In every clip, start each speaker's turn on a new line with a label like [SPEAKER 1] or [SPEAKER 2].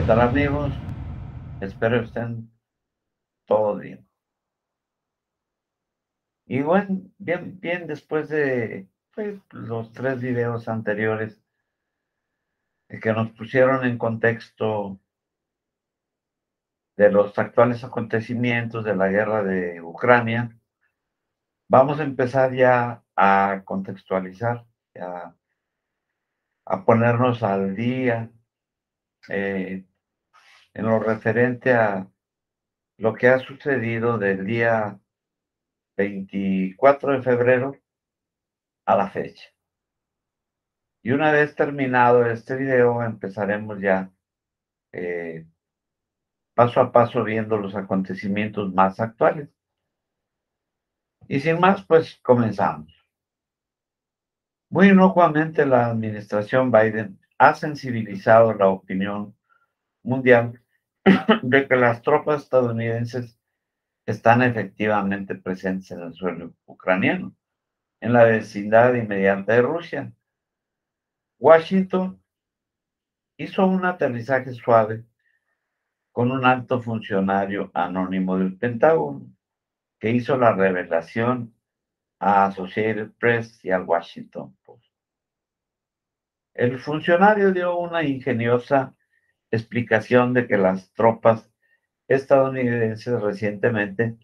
[SPEAKER 1] tal amigos? Espero estén todos bien. Y bueno, bien después de pues, los 3 videos anteriores que nos pusieron en contexto de los actuales acontecimientos de la guerra de Ucrania, vamos a empezar ya a contextualizar, a ponernos al día eh, en lo referente a lo que ha sucedido del día 24 de febrero a la fecha. Y una vez terminado este video, empezaremos ya eh, paso a paso viendo los acontecimientos más actuales. Y sin más, pues comenzamos. Muy inocuamente, la administración Biden ha sensibilizado la opinión mundial de que las tropas estadounidenses están efectivamente presentes en el suelo ucraniano, en la vecindad inmediata de Rusia. Washington hizo un aterrizaje suave con un alto funcionario anónimo del Pentágono, que hizo la revelación a Associated Press y al Washington Post. El funcionario dio una ingeniosa explicación de que las tropas estadounidenses recientemente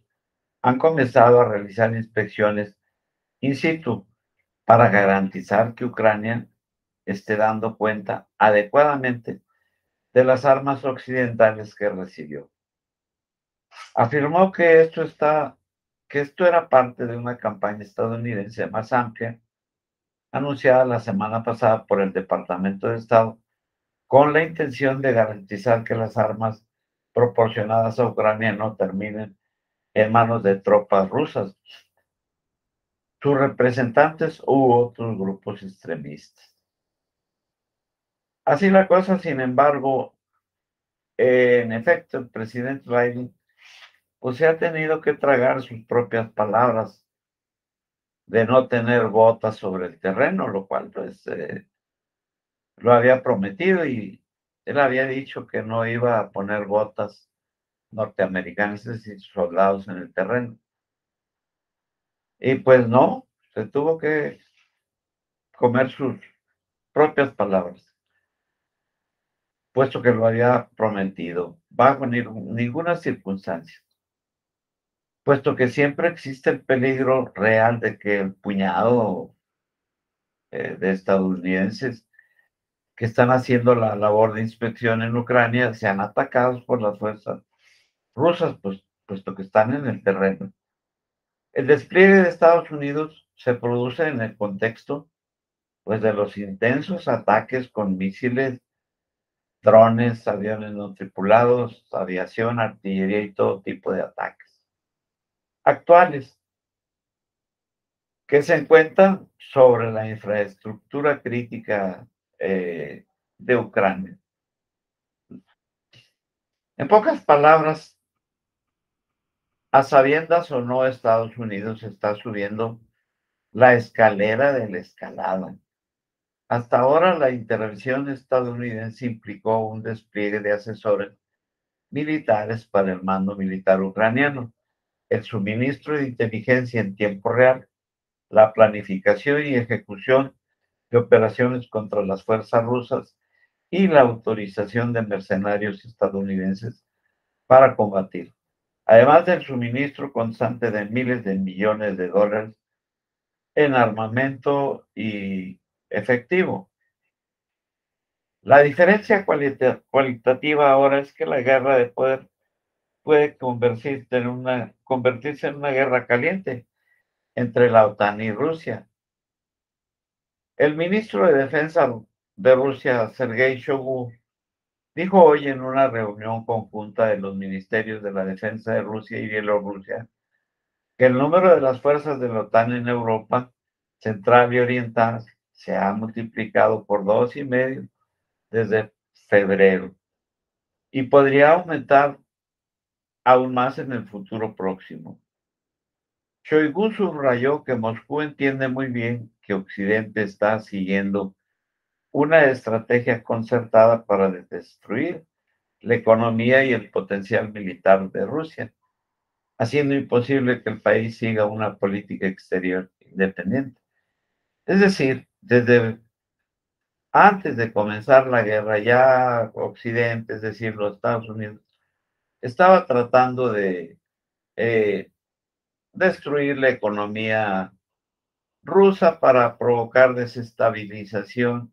[SPEAKER 1] han comenzado a realizar inspecciones in situ para garantizar que Ucrania esté dando cuenta adecuadamente de las armas occidentales que recibió. Afirmó que esto era parte de una campaña estadounidense más amplia, anunciada la semana pasada por el Departamento de Estado, con la intención de garantizar que las armas proporcionadas a Ucrania no terminen en manos de tropas rusas, sus representantes u otros grupos extremistas. Así la cosa, sin embargo, en efecto, el presidente Biden pues se ha tenido que tragar sus propias palabras de no tener botas sobre el terreno, lo cual pues lo había prometido y él había dicho que no iba a poner botas norteamericanas, es decir, soldados en el terreno. Y pues no, se tuvo que comer sus propias palabras, puesto que lo había prometido, bajo ninguna circunstancia, puesto que siempre existe el peligro real de que el puñado de estadounidenses que están haciendo la labor de inspección en Ucrania sean atacados por las fuerzas rusas, pues, puesto que están en el terreno. El despliegue de Estados Unidos se produce en el contexto, pues, de los intensos ataques con misiles, drones, aviones no tripulados, aviación, artillería y todo tipo de ataques actuales que se encuentran sobre la infraestructura crítica de Ucrania. En pocas palabras, a sabiendas o no, Estados Unidos está subiendo la escalera de la escalada. Hasta ahora, la intervención estadounidense implicó un despliegue de asesores militares para el mando militar ucraniano, el suministro de inteligencia en tiempo real, la planificación y ejecución de operaciones contra las fuerzas rusas y la autorización de mercenarios estadounidenses para combatir, además del suministro constante de miles de millones de dólares en armamento y efectivo. La diferencia cualitativa ahora es que la guerra de poder puede convertirse en una guerra caliente entre la OTAN y Rusia. El ministro de Defensa de Rusia, Sergei Shoigu, dijo hoy en una reunión conjunta de los ministerios de la Defensa de Rusia y Bielorrusia que el número de las fuerzas de la OTAN en Europa Central y Oriental se ha multiplicado por 2,5 desde febrero y podría aumentar aún más en el futuro próximo. Shoigu subrayó que Moscú entiende muy bien que Occidente está siguiendo una estrategia concertada para destruir la economía y el potencial militar de Rusia, haciendo imposible que el país siga una política exterior independiente. Es decir, desde antes de comenzar la guerra, ya Occidente, es decir, los Estados Unidos, estaba tratando de destruir la economía rusa para provocar desestabilización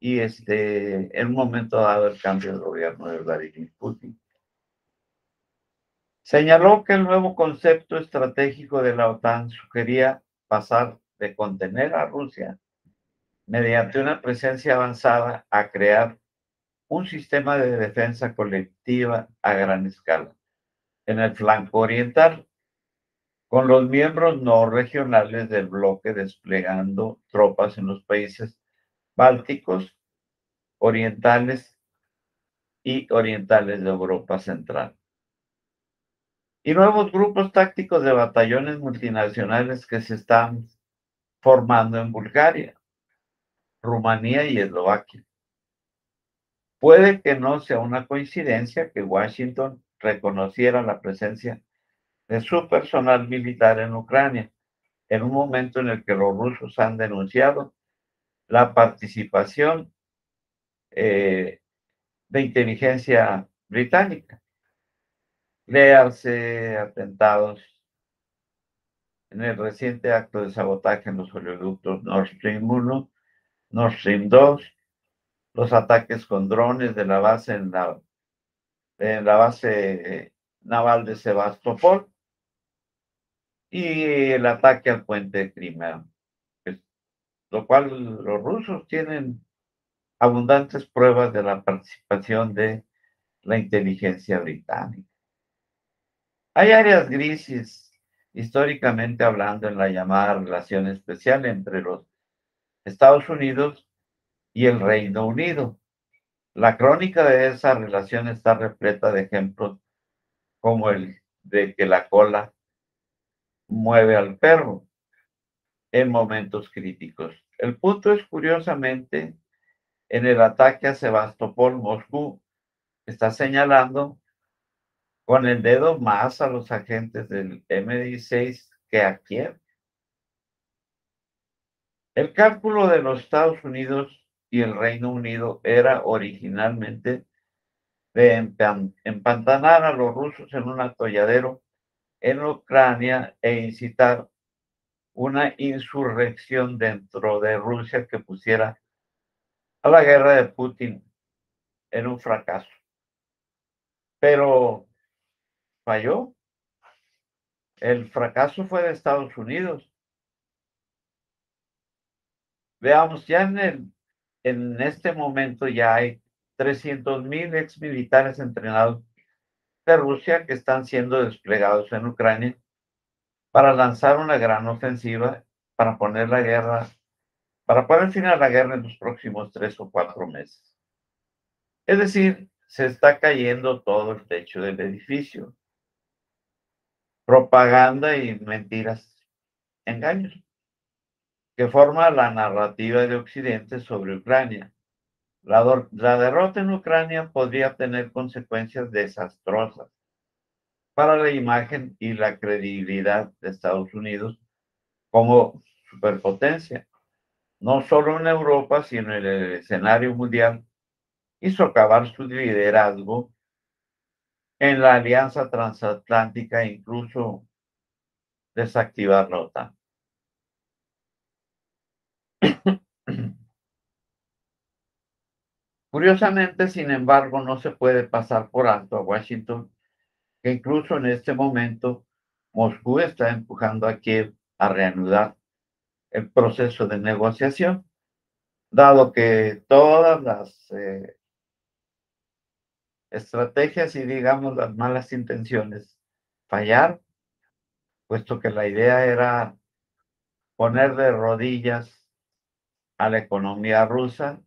[SPEAKER 1] y en un momento dado el cambio de gobierno de Vladimir Putin. Señaló que el nuevo concepto estratégico de la OTAN sugería pasar de contener a Rusia mediante una presencia avanzada a crear un sistema de defensa colectiva a gran escala en el flanco oriental, con los miembros no regionales del bloque desplegando tropas en los países bálticos, orientales y orientales de Europa Central. Y nuevos grupos tácticos de batallones multinacionales que se están formando en Bulgaria, Rumanía y Eslovaquia. Puede que no sea una coincidencia que Washington reconociera la presencia de su personal militar en Ucrania, en un momento en el que los rusos han denunciado la participación de inteligencia británica. Léanse atentados en el reciente acto de sabotaje en los oleoductos Nord Stream 1, Nord Stream 2, los ataques con drones de la base en la base naval de Sebastopol y el ataque al puente de Crimea, pues, lo cual los rusos tienen abundantes pruebas de la participación de la inteligencia británica. Hay áreas grises, históricamente hablando, en la llamada relación especial entre los Estados Unidos y el Reino Unido. La crónica de esa relación está repleta de ejemplos como el de que la cola mueve al perro en momentos críticos. El punto es, curiosamente, en el ataque a Sebastopol, Moscú está señalando con el dedo más a los agentes del M16 que a Kiev. El cálculo de los Estados Unidos y el Reino Unido era originalmente de empantanar a los rusos en un atolladero en Ucrania e incitar una insurrección dentro de Rusia que pusiera a la guerra de Putin en un fracaso. Pero falló. El fracaso fue de Estados Unidos. Veamos, ya en este momento ya hay 300,000 exmilitares entrenados de Rusia que están siendo desplegados en Ucrania para lanzar una gran ofensiva para para poner fin a la guerra en los próximos 3 o 4 meses. Es decir, se está cayendo todo el techo del edificio. Propaganda y mentiras, engaños, que forma la narrativa de Occidente sobre Ucrania. La derrota en Ucrania podría tener consecuencias desastrosas para la imagen y la credibilidad de Estados Unidos como superpotencia, no solo en Europa, sino en el escenario mundial, y socavar su liderazgo en la alianza transatlántica e incluso desactivar la OTAN. Curiosamente, sin embargo, no se puede pasar por alto a Washington, que incluso en este momento Moscú está empujando a Kiev a reanudar el proceso de negociación, dado que todas las estrategias y, digamos, las malas intenciones fallaron, puesto que la idea era poner de rodillas a la economía rusa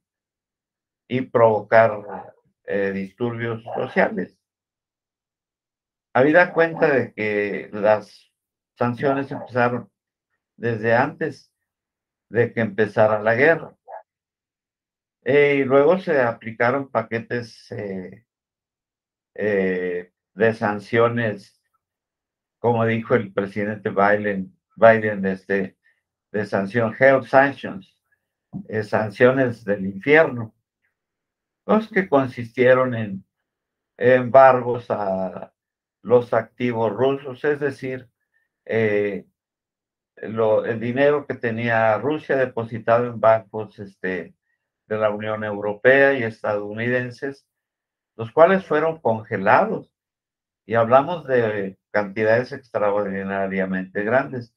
[SPEAKER 1] y provocar disturbios sociales. Habida cuenta de que las sanciones empezaron desde antes de que empezara la guerra. Y luego se aplicaron paquetes de sanciones, como dijo el presidente Biden de sanción, health sanctions, sanciones del infierno, los que consistieron en embargos a los activos rusos, es decir, eh, el dinero que tenía Rusia depositado en bancos de la Unión Europea y estadounidenses, los cuales fueron congelados. Y hablamos de cantidades extraordinariamente grandes,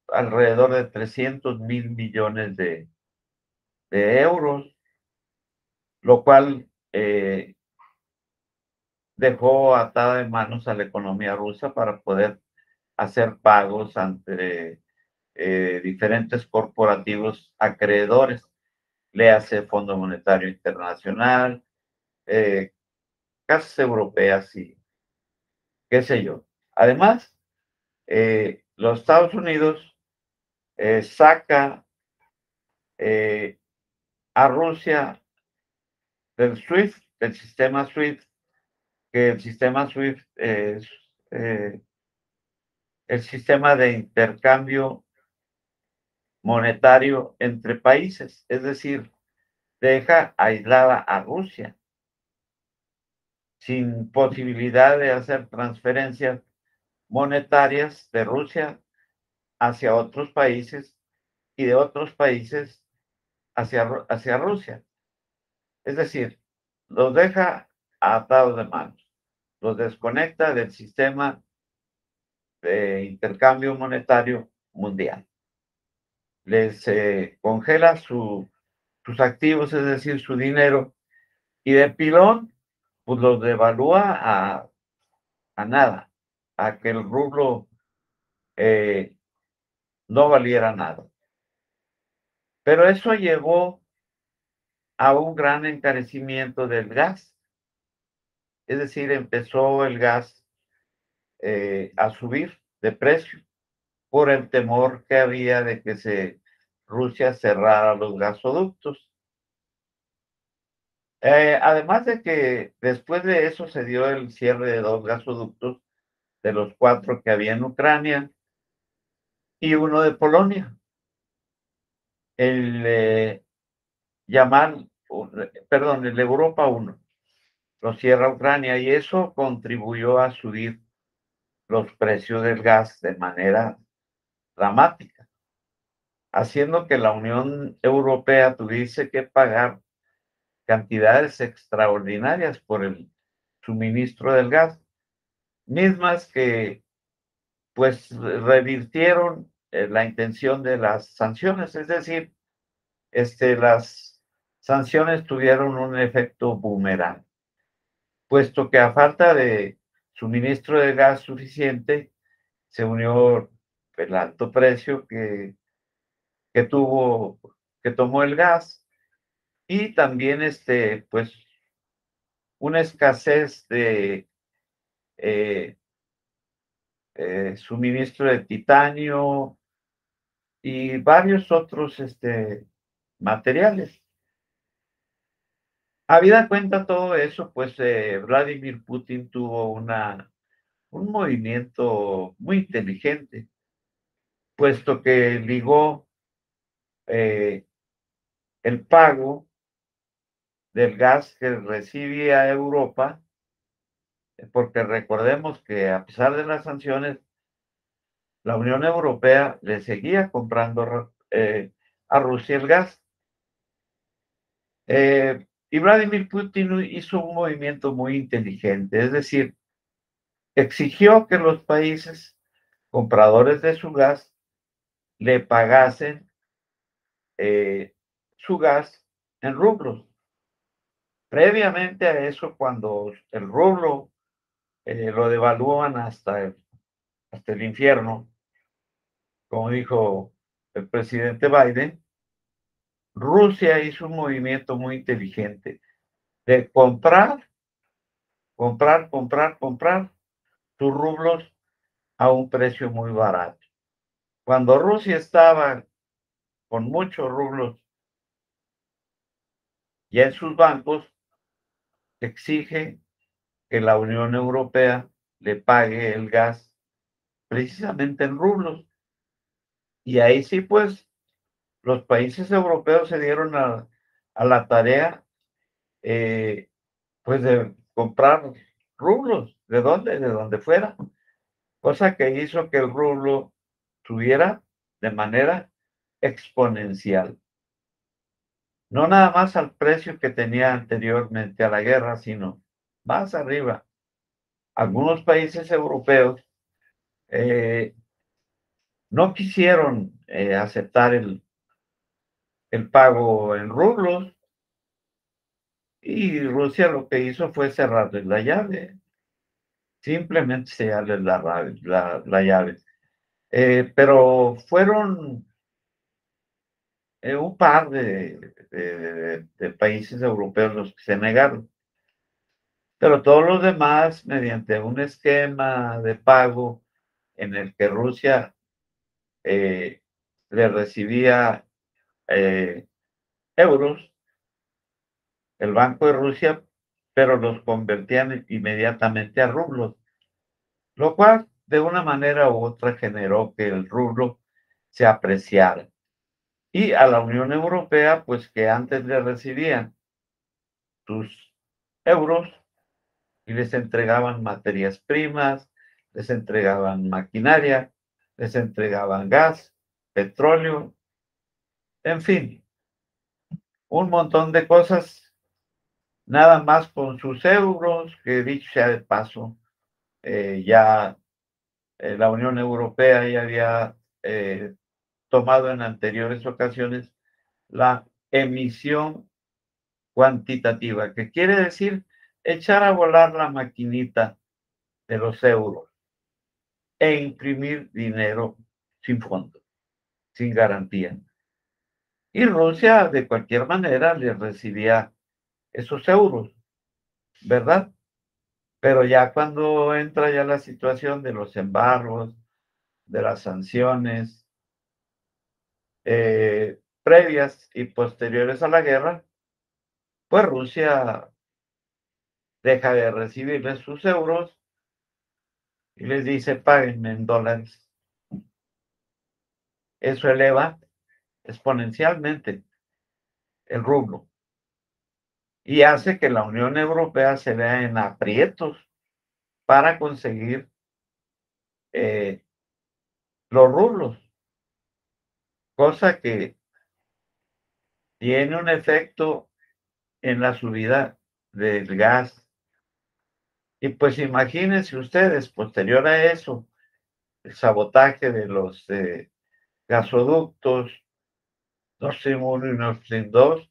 [SPEAKER 1] alrededor de 300.000 millones de euros, lo cual dejó atada de manos a la economía rusa para poder hacer pagos ante diferentes corporativos acreedores, le hace Fondo Monetario Internacional, casas europeas y qué sé yo. Además, los Estados Unidos saca a Rusia del SWIFT, del sistema SWIFT, que el sistema SWIFT es el sistema de intercambio monetario entre países, es decir, deja aislada a Rusia sin posibilidad de hacer transferencias monetarias de Rusia hacia otros países y de otros países hacia Rusia. Es decir, los deja atados de manos, los desconecta del sistema de intercambio monetario mundial. Les congela sus activos, es decir, su dinero, y de pilón, pues los devalúa a nada, a que el rublo no valiera nada. Pero eso llevó a un gran encarecimiento del gas. Es decir, empezó el gas a subir de precio por el temor que había de que Rusia cerrara los gasoductos. Además de que después de eso se dio el cierre de 2 gasoductos de los 4 que había en Ucrania y uno de Polonia. El el Europa 1 lo cierra Ucrania y eso contribuyó a subir los precios del gas de manera dramática, haciendo que la Unión Europea tuviese que pagar cantidades extraordinarias por el suministro del gas, mismas que pues revirtieron la intención de las sanciones, es decir, las sanciones tuvieron un efecto boomerang, puesto que a falta de suministro de gas suficiente, se unió el alto precio que tuvo, que tomó el gas y también pues una escasez de eh, suministro de titanio y varios otros materiales. Habida cuenta todo eso, pues Vladimir Putin tuvo un movimiento muy inteligente, puesto que ligó eh, el pago del gas que recibía Europa, porque recordemos que a pesar de las sanciones, la Unión Europea le seguía comprando a Rusia el gas. Y Vladimir Putin hizo un movimiento muy inteligente, es decir, exigió que los países compradores de su gas le pagasen su gas en rublos. Previamente a eso, cuando el rublo lo devalúan hasta el infierno, como dijo el presidente Biden, Rusia hizo un movimiento muy inteligente de comprar sus rublos a un precio muy barato. Cuando Rusia estaba con muchos rublos ya en sus bancos, exige que la Unión Europea le pague el gas precisamente en rublos. Y ahí sí, pues, los países europeos se dieron a la tarea, eh, pues, de comprar rublos. ¿De dónde? De donde fuera. Cosa que hizo que el rublo subiera de manera exponencial. No nada más al precio que tenía anteriormente a la guerra, sino más arriba. Algunos países europeos no quisieron aceptar el pago en rublos y Rusia lo que hizo fue cerrarles la llave, simplemente sellarles la llave. Pero fueron un par de países europeos los que se negaron, pero todos los demás, mediante un esquema de pago en el que Rusia eh, le recibía eh, euros, el Banco de Rusia, pero los convertían inmediatamente a rublos, lo cual de una manera u otra generó que el rublo se apreciara. Y a la Unión Europea, pues que antes le recibían sus euros y les entregaban materias primas, les entregaban maquinaria, les entregaban gas, petróleo, en fin, un montón de cosas, nada más con sus euros, que dicho sea de paso, ya la Unión Europea ya había tomado en anteriores ocasiones la emisión cuantitativa, que quiere decir echar a volar la maquinita de los euros e imprimir dinero sin fondo, sin garantía. Y Rusia, de cualquier manera, le recibía esos euros, ¿verdad? Pero ya cuando entra ya la situación de los embargos, de las sanciones previas y posteriores a la guerra, pues Rusia deja de recibirles sus euros y les dice, páguenme en dólares. Eso eleva exponencialmente el rublo y hace que la Unión Europea se vea en aprietos para conseguir eh, los rublos, cosa que tiene un efecto en la subida del gas. Y pues imagínense ustedes, posterior a eso, el sabotaje de los gasoductos Nord Stream 1 y Nord Stream 2,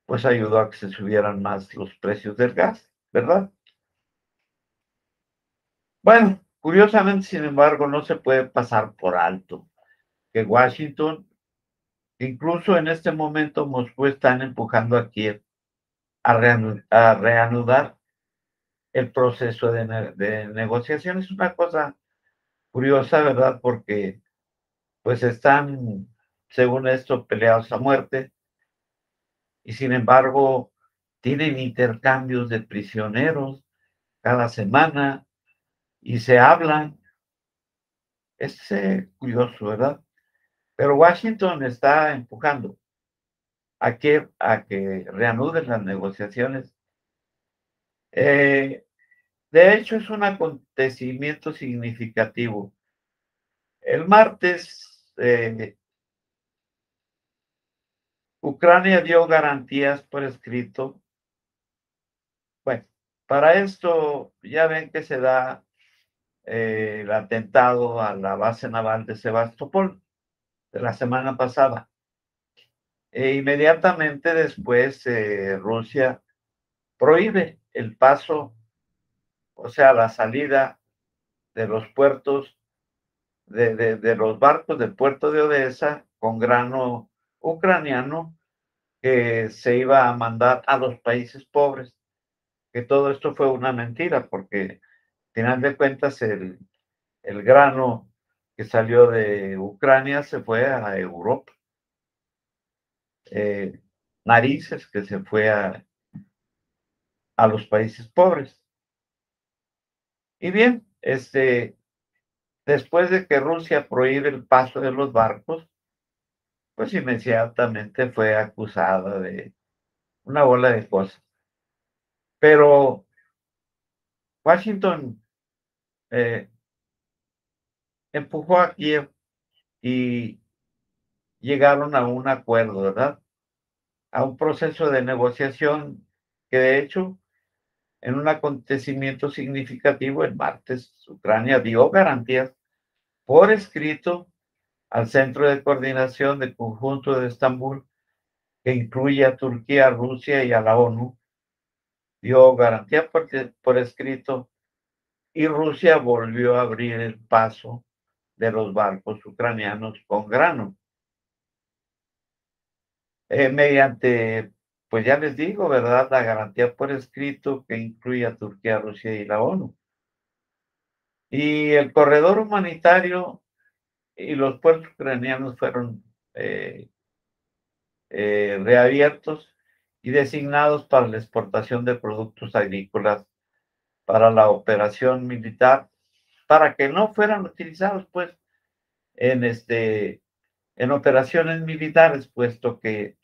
[SPEAKER 1] pues ayudó a que se subieran más los precios del gas, ¿verdad? Bueno, curiosamente, sin embargo, no se puede pasar por alto que Washington, incluso en este momento, Moscú están empujando a Kiev a reanudar el proceso de negociación. Es una cosa curiosa, ¿verdad? Porque pues están, según esto, peleados a muerte y sin embargo tienen intercambios de prisioneros cada semana y se hablan. Es curioso, ¿verdad? Pero Washington está empujando a que reanuden las negociaciones. De hecho, es un acontecimiento significativo. El martes, Ucrania dio garantías por escrito. Bueno, para esto ya ven que se da el atentado a la base naval de Sebastopol de la semana pasada. E inmediatamente después Rusia prohíbe el paso, o sea, la salida de los puertos, de los barcos del puerto de Odessa con grano ucraniano que se iba a mandar a los países pobres, que todo esto fue una mentira, porque al final de cuentas el grano que salió de Ucrania se fue a Europa, narices que se fue a los países pobres. Y bien, después de que Rusia prohíbe el paso de los barcos, pues inmediatamente fue acusada de una bola de cosas. Pero Washington eh, empujó a Kiev y llegaron a un acuerdo, ¿verdad? A un proceso de negociación que de hecho, en un acontecimiento significativo, el martes, Ucrania dio garantías por escrito al Centro de Coordinación de Conjunto de Estambul, que incluye a Turquía, Rusia y a la ONU, dio garantía por escrito y Rusia volvió a abrir el paso de los barcos ucranianos con grano. Mediante, pues ya les digo, ¿verdad? La garantía por escrito que incluye a Turquía, Rusia y la ONU. Y el corredor humanitario y los puertos ucranianos fueron eh, reabiertos y designados para la exportación de productos agrícolas para la operación militar, para que no fueran utilizados, pues, en, en operaciones militares, puesto que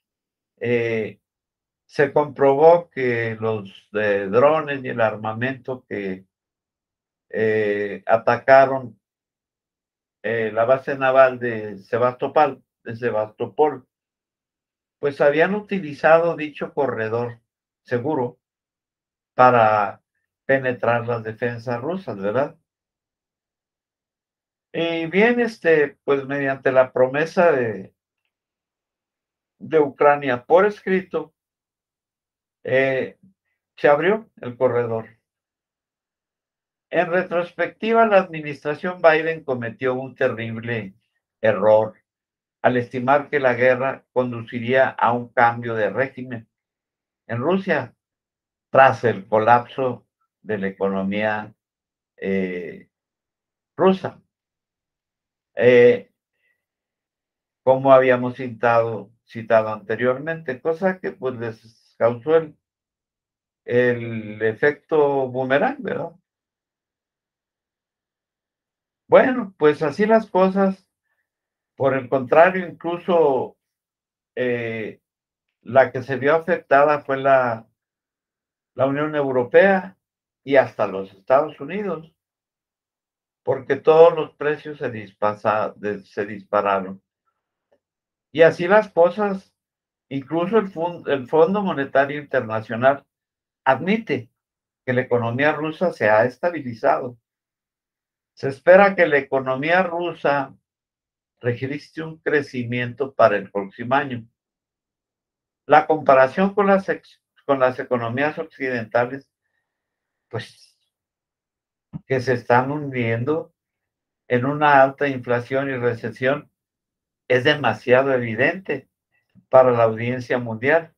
[SPEAKER 1] se comprobó que los drones y el armamento que atacaron la base naval de Sebastopol, pues habían utilizado dicho corredor seguro para penetrar las defensas rusas, ¿verdad? Y bien, pues mediante la promesa de Ucrania por escrito, eh, se abrió el corredor. En retrospectiva, la administración Biden cometió un terrible error al estimar que la guerra conduciría a un cambio de régimen en Rusia tras el colapso de la economía eh, rusa. Eh, como habíamos citado anteriormente, cosa que pues les causó el efecto boomerang, ¿verdad? Bueno, pues así las cosas. Por el contrario, incluso eh, la que se vio afectada fue la Unión Europea y hasta los Estados Unidos, porque todos los precios se dispararon. Y así las cosas, incluso el Fondo Monetario Internacional admite que la economía rusa se ha estabilizado. Se espera que la economía rusa registre un crecimiento para el próximo año. La comparación con las economías occidentales, pues que se están hundiendo en una alta inflación y recesión, es demasiado evidente para la audiencia mundial,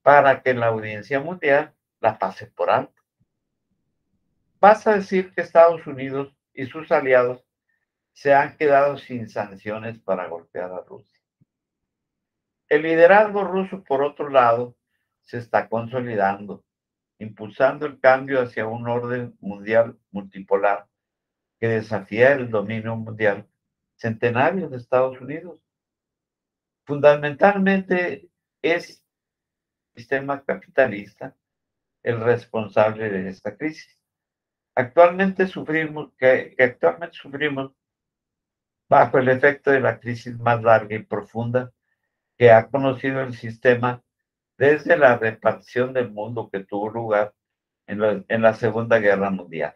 [SPEAKER 1] para que la audiencia mundial la pase por alto. Basta decir que Estados Unidos y sus aliados se han quedado sin sanciones para golpear a Rusia. El liderazgo ruso, por otro lado, se está consolidando, impulsando el cambio hacia un orden mundial multipolar que desafía el dominio mundial centenario de Estados Unidos. Fundamentalmente es el sistema capitalista el responsable de esta crisis. Actualmente sufrimos bajo el efecto de la crisis más larga y profunda que ha conocido el sistema desde la repartición del mundo que tuvo lugar en la Segunda Guerra Mundial.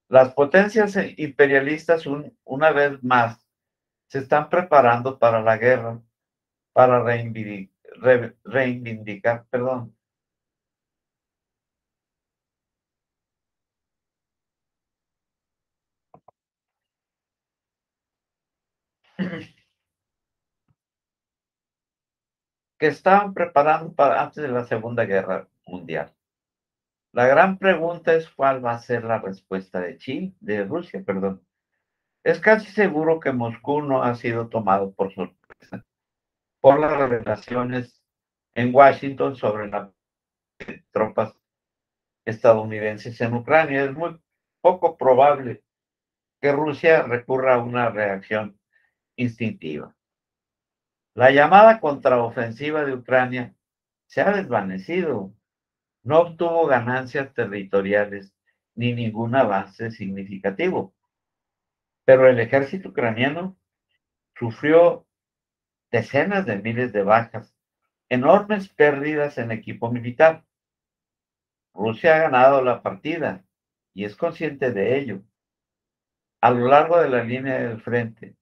[SPEAKER 1] Las potencias imperialistas, una vez más, se están preparando para la guerra, para reivindicar, perdón, que estaban preparando para antes de la Segunda Guerra Mundial. La gran pregunta es cuál va a ser la respuesta de Rusia, perdón. Es casi seguro que Moscú no ha sido tomado por sorpresa por las revelaciones en Washington sobre la tropas estadounidenses en Ucrania. Es muy poco probable que Rusia recurra a una reacción instintiva. La llamada contraofensiva de Ucrania se ha desvanecido. No obtuvo ganancias territoriales ni ningún avance significativo, pero el ejército ucraniano sufrió decenas de miles de bajas, enormes pérdidas en equipo militar. Rusia ha ganado la partida y es consciente de ello. A lo largo de la línea del frente,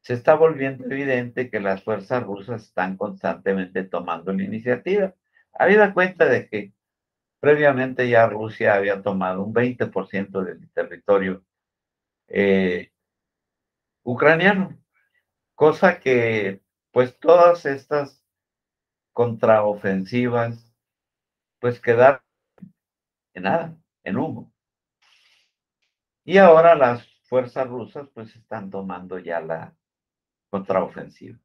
[SPEAKER 1] se está volviendo evidente que las fuerzas rusas están constantemente tomando la iniciativa, habida cuenta de que previamente ya Rusia había tomado un 20% del territorio eh, ucraniano, cosa que pues todas estas contraofensivas pues quedaron en nada, en humo. Y ahora las fuerzas rusas pues están tomando ya la contraofensiva.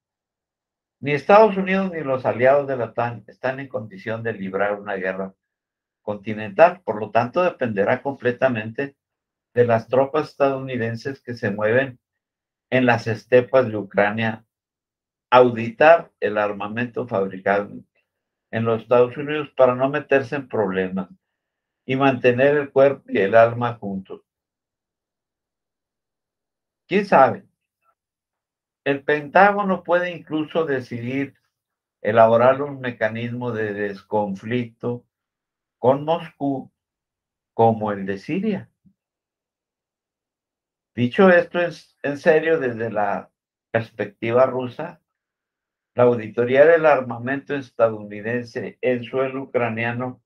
[SPEAKER 1] Ni Estados Unidos ni los aliados de la OTAN están en condición de librar una guerra continental, por lo tanto dependerá completamente de las tropas estadounidenses que se mueven en las estepas de Ucrania, auditar el armamento fabricado en los Estados Unidos para no meterse en problemas y mantener el cuerpo y el alma juntos. ¿Quién sabe? El Pentágono puede incluso decidir elaborar un mecanismo de desconflicto con Moscú como el de Siria. Dicho esto es en serio desde la perspectiva rusa, la auditoría del armamento estadounidense en suelo ucraniano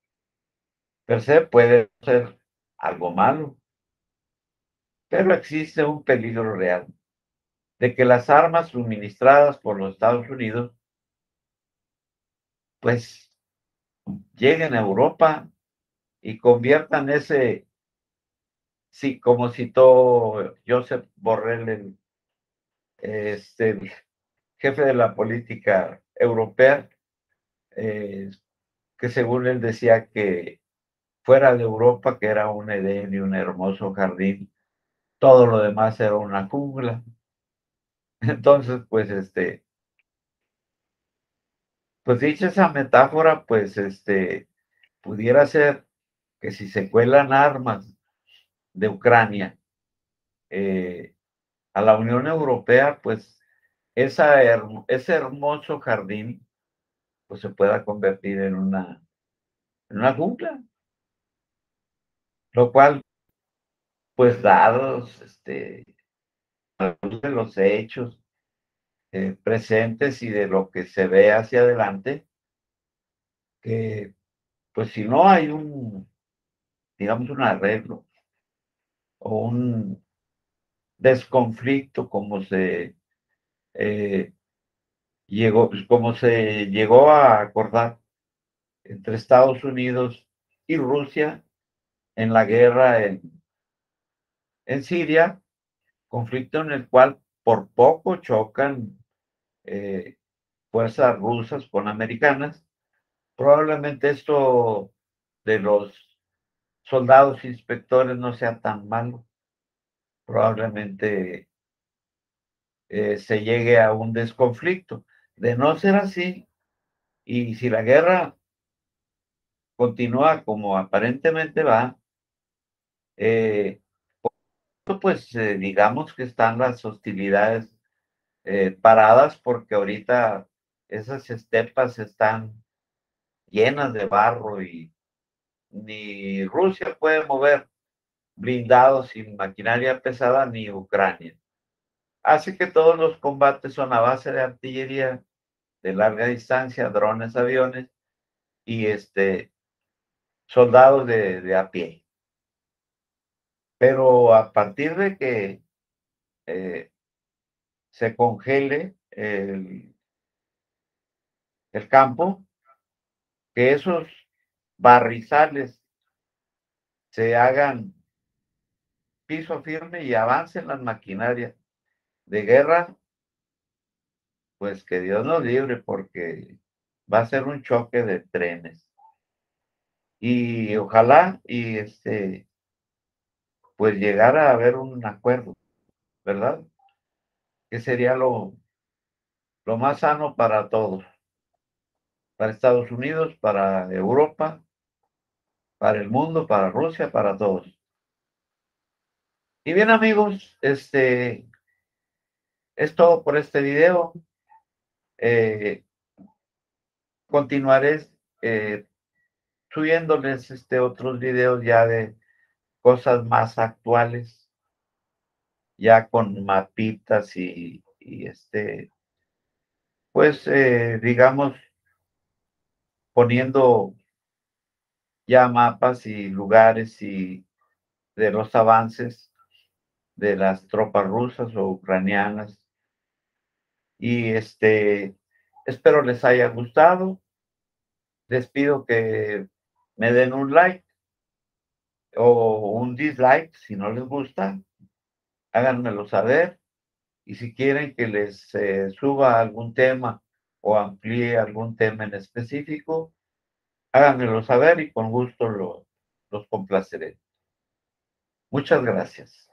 [SPEAKER 1] per se puede ser algo malo, pero existe un peligro real de que las armas suministradas por los Estados Unidos pues lleguen a Europa y conviertan ese, sí, como citó Josep Borrell, el jefe de la política europea, eh, que según él decía que fuera de Europa, que era un Edén y un hermoso jardín, todo lo demás era una jungla. Entonces, pues, pues dicha esa metáfora, pues, pudiera ser que si se cuelan armas de Ucrania eh, a la Unión Europea, pues ese hermoso jardín pues se pueda convertir en una jungla, lo cual, pues dados de los hechos presentes y de lo que se ve hacia adelante, que pues si no hay digamos, un arreglo o un desconflicto eh, como se llegó a acordar entre Estados Unidos y Rusia en la guerra en Siria, conflicto en el cual por poco chocan eh, fuerzas rusas con americanas. Probablemente esto de los soldados inspectores no sea tan malo. Probablemente se llegue a un desconflicto. De no ser así, y si la guerra continúa como aparentemente va, eh, pues digamos que están las hostilidades paradas porque ahorita esas estepas están llenas de barro y ni Rusia puede mover blindados sin maquinaria pesada ni Ucrania. Hace que todos los combates son a base de artillería de larga distancia, drones, aviones y soldados de a pie. Pero a partir de que eh, se congele el campo, que esos barrizales se hagan piso firme y avancen las maquinarias de guerra, pues que Dios nos libre porque va a ser un choque de trenes. y ojalá pues llegara a haber un acuerdo, ¿verdad? Que sería lo más sano para todos, para Estados Unidos, para Europa, para el mundo, para Rusia, para todos. Y bien, amigos, es todo por este video. Eh, Continuaré eh, subiéndoles otros videos ya de cosas más actuales, ya con mapitas y pues digamos, poniendo ya mapas y lugares y de los avances de las tropas rusas o ucranianas. Y espero les haya gustado. Les pido que me den un like o un dislike si no les gusta. Háganmelo saber. Y si quieren que les suba algún tema o amplíe algún tema en específico, háganmelo saber y con gusto los complaceré. Muchas gracias.